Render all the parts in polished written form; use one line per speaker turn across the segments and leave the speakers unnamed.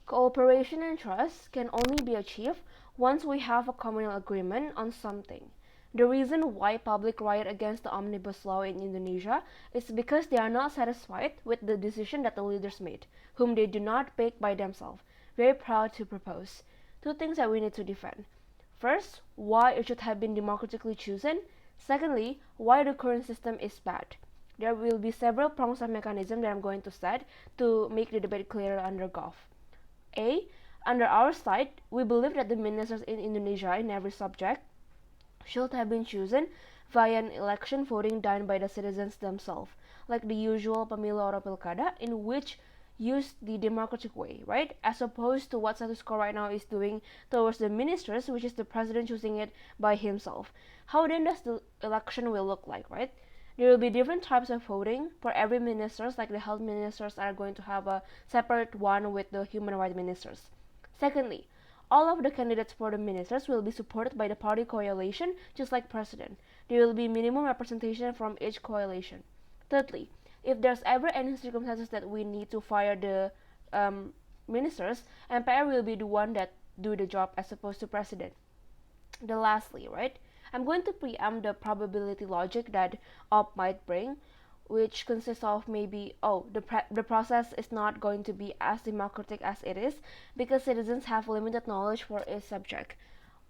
Cooperation and trust can only be achieved once we have a communal agreement on something. The reason why public riot against the omnibus law in Indonesia is because they are not satisfied with the decision that the leaders made, whom they do not pick by themselves. Very proud to propose. Two things that we need to defend. First, why it should have been democratically chosen. Secondly, why the current system is bad. There will be several prongs of mechanism that I'm going to set to make the debate clearer under Gov. A. Under our side, we believe that the ministers in Indonesia in every subject should have been chosen via an election voting done by the citizens themselves, like the usual pemilu or pilkada, in which use the democratic way, right? As opposed to what status quo right now is doing towards the ministers, which is the president choosing it by himself. How then does the election will look like, right? There will be different types of voting for every ministers, like the health ministers are going to have a separate one with the human rights ministers. Secondly, all of the candidates for the ministers will be supported by the party coalition, just like president. There will be minimum representation from each coalition. Thirdly, if there's ever any circumstances that we need to fire the ministers, MPR will be the one that do the job as opposed to president. The lastly, right? I'm going to preempt the probability logic that op might bring, which consists of maybe, the process is not going to be as democratic as it is because citizens have limited knowledge for a subject.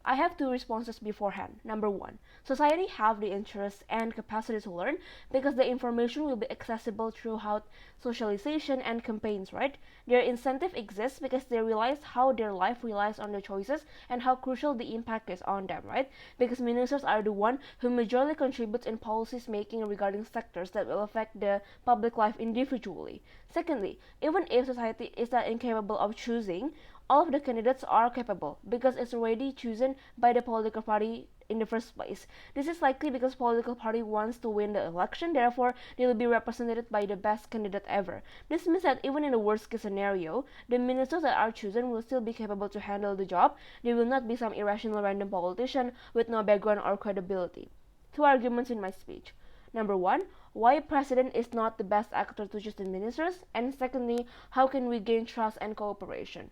I have two responses beforehand. Number one, society have the interest and capacity to learn because the information will be accessible throughout socialization and campaigns, right? Their incentive exists because they realize how their life relies on their choices and how crucial the impact is on them, right? Because ministers are the one who majorly contributes in policies making regarding sectors that will affect the public life individually. Secondly, even if society is not incapable of choosing, all of the candidates are capable because it's already chosen by the political party in the first place. This is likely because political party wants to win the election, therefore they will be represented by the best candidate ever. This means that even in the worst case scenario, the ministers that are chosen will still be capable to handle the job. They will not be some irrational random politician with no background or credibility. Two arguments in my speech. Number one, why president is not the best actor to choose the ministers, and secondly, how can we gain trust and cooperation?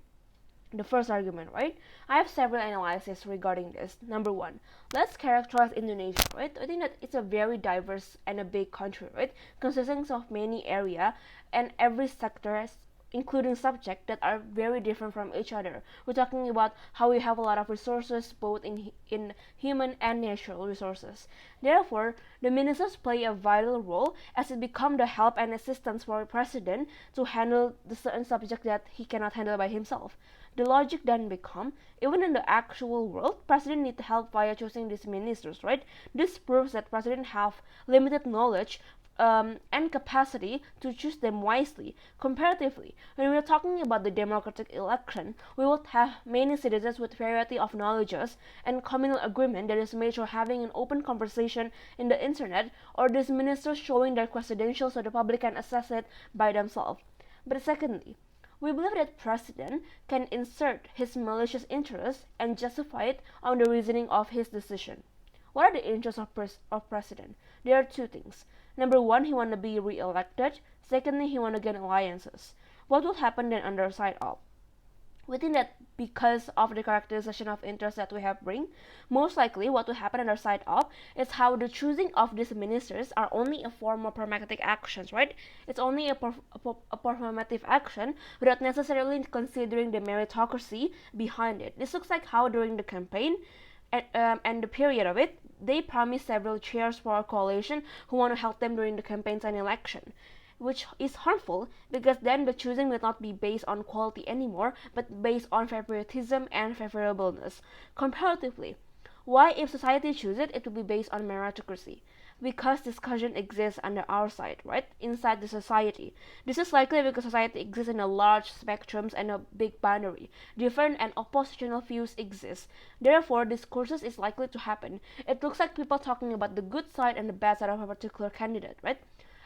The first argument, right? I have several analyses regarding this. Number one, let's characterize Indonesia, right? I think that it's a very diverse and a big country, right? Consisting of many area and every sector including subjects that are very different from each other. We're talking about how we have a lot of resources, both in human and natural resources. Therefore, the ministers play a vital role as it become the help and assistance for a president to handle the certain subject that he cannot handle by himself. The logic then become, even in the actual world, president need help via choosing these ministers, right? This proves that president have limited knowledge and capacity to choose them wisely. Comparatively, when we are talking about the democratic election, we would have many citizens with variety of knowledges and communal agreement that is made through having an open conversation in the internet or these ministers showing their credentials so the public can assess it by themselves. But secondly, we believe that president can insert his malicious interests and justify it on the reasoning of his decision. What are the interests of president? There are two things. Number one, he want to be re-elected. Secondly, he want to gain alliances. What will happen then under side op? We think that because of the characterization of interest that we have bring, most likely what will happen on our side of is how the choosing of these ministers are only a form of pragmatic actions, right? It's only a performative action without necessarily considering the meritocracy behind it. This looks like how during the campaign and the period of it, they promise several chairs for our coalition who want to help them during the campaigns and election, which is harmful because then the choosing will not be based on quality anymore, but based on favoritism and favorableness. Comparatively, why if society chooses it, it will be based on meritocracy? Because discussion exists under our side, right? Inside the society. This is likely because society exists in a large spectrums and a big boundary. Different and oppositional views exist. Therefore, discourses is likely to happen. It looks like people talking about the good side and the bad side of a particular candidate, right?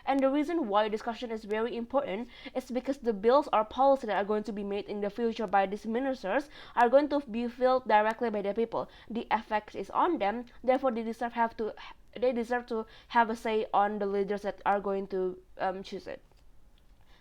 And the reason why discussion is very important is because the bills or policies that are going to be made in the future by these ministers are going to be felt directly by the people. The effect is on them, therefore they deserve to have a say on the leaders that are going to choose it.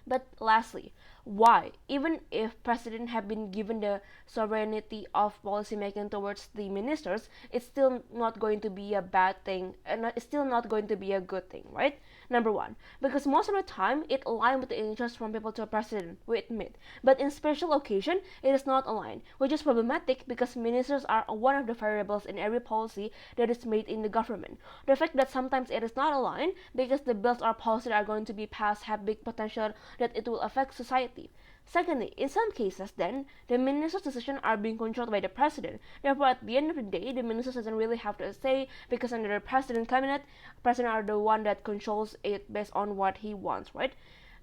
But lastly, why? Even if president have been given the sovereignty of policy making towards the ministers, it's still not going to be a bad thing, and it's still not going to be a good thing, right? Number one, because most of the time it aligns with the interest from people to a president, we admit. But in special occasion, it is not aligned, which is problematic because ministers are one of the variables in every policy that is made in the government. The fact that sometimes it is not aligned because the bills or policies that are going to be passed have big potential that it will affect society. Secondly, in some cases, then, the minister's decisions are being controlled by the president. Therefore, at the end of the day, the minister doesn't really have to say because under the president cabinet, president are the one that controls it based on what he wants, right?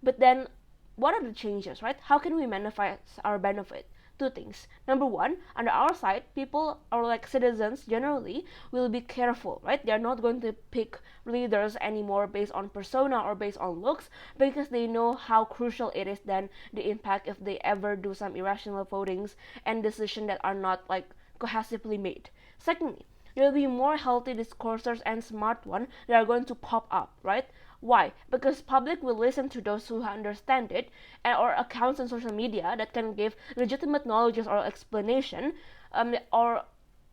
But then, what are the changes, right? How can we manifest our benefit? Two things. Number one, under our side, people or like citizens generally will be careful, right? They are not going to pick leaders anymore based on persona or based on looks because they know how crucial it is then the impact if they ever do some irrational votings and decisions that are not like cohesively made. Secondly, there will be more healthy discourses and smart ones that are going to pop up, right? Why? Because public will listen to those who understand it, or accounts on social media that can give legitimate knowledge or explanation, or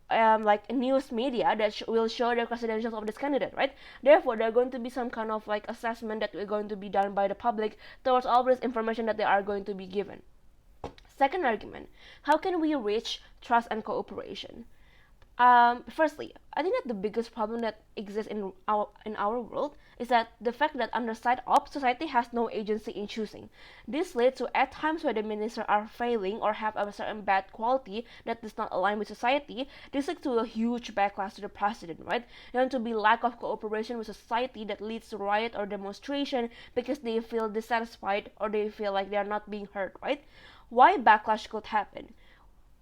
like news media that will show the credentials of this candidate, right? Therefore, there are going to be some kind of like assessment that is going to be done by the public towards all this information that they are going to be given. Second argument: how can we reach trust and cooperation? Firstly, I think that the biggest problem that exists in our world is that the fact that under side of society has no agency in choosing. This leads to at times where the ministers are failing or have a certain bad quality that does not align with society. This leads to a huge backlash to the president, right? And to be lack of cooperation with society that leads to riot or demonstration because they feel dissatisfied or they feel like they are not being heard, right? Why backlash could happen?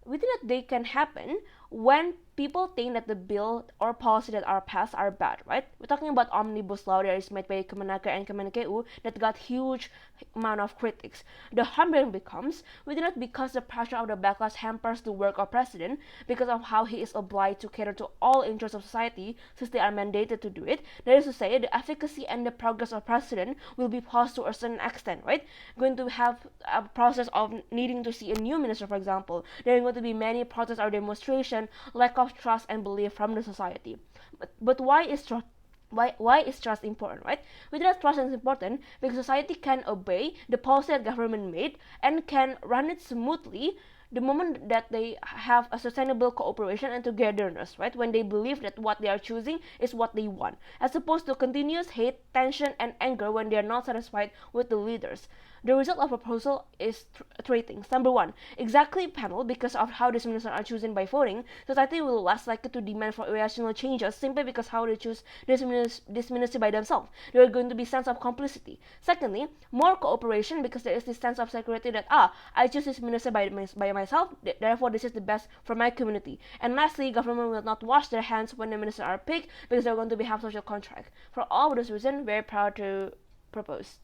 We think that they can happen when people think that the bill or policy that are passed are bad, right? We're talking about omnibus law that is made by Kemenaker and Kemenkeu that got huge amount of critics. The harm then becomes within it because the pressure of the backlash hampers the work of president because of how he is obliged to cater to all interests of society since they are mandated to do it. That is to say, the efficacy and the progress of president will be paused to a certain extent, right? Going to have a process of needing to see a new minister, for example. There are going to be many protests or demonstration, lack of trust and belief from the society. But why is trust? Why is trust important, right? With that, trust is important because society can obey the policy that government made and can run it smoothly the moment that they have a sustainable cooperation and togetherness, right? When they believe that what they are choosing is what they want, as opposed to continuous hate, tension, and anger when they are not satisfied with the leaders. The result of a proposal is three things. Number one, exactly panel because of how these ministers are chosen by voting, society will less likely to demand for irrational changes simply because how they choose this minister by themselves. There are going to be sense of complicity. Secondly, more cooperation because there is this sense of security that I choose this minister by myself, therefore this is the best for my community. And lastly, government will not wash their hands when the ministers are picked because they're going to have social contract. For all of those reasons, very proud to propose.